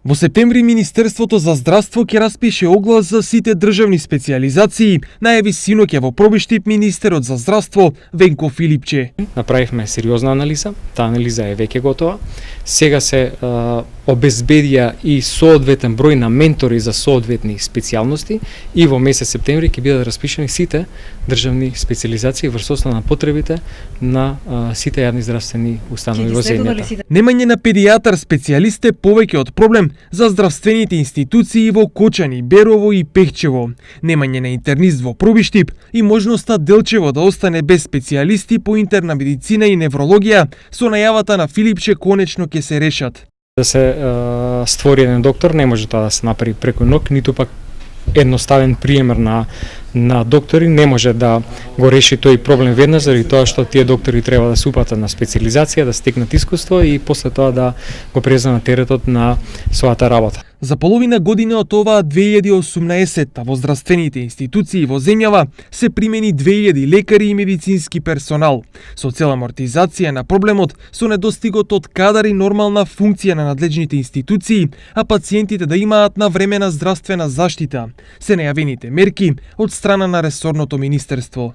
Во септември Министерството за здравство ќе распише оглас за сите државни специјализации, најави синоќа во Пробиштип министерот за здравство Венко Филипче. Направивме сериозна анализа, таа анализа е веќе готова. Сега се обезбедија и соодветен број на ментори за соодветни специјалности и во месец септември ќе бидат распишани сите државни специјализации врз основа на потребите на сите јавни здравствени установи во земјата. Немање на педијатар специјалист е повеќе од проблем за здравствените институции во Кочани, Берово и Пехчево. Немање на интернист во Пробиштип и можноста Делчево да остане без специјалисти по интерна медицина и неврологија со најавата на Филипче конечно ќе се решат. Да се створи еден доктор не може тоа да се направи преку ног, ниту пак едноставен приемер на доктори не може да го реши тој проблем веднаш, заради тоа што тие доктори треба да се упатат на специјализација, да стекнат искуство и после тоа да го преземат теретот на својата работа. За половина година од оваа 2018 во здравствените институции во земјава се примени 2000 лекари и медицински персонал, со цел амортизација на проблемот со недостигот од кадар и нормална функција на надлежните институции, а пациентите да имаат навремена здравствена заштита, се најавените мерки од страна на ресорното министерство.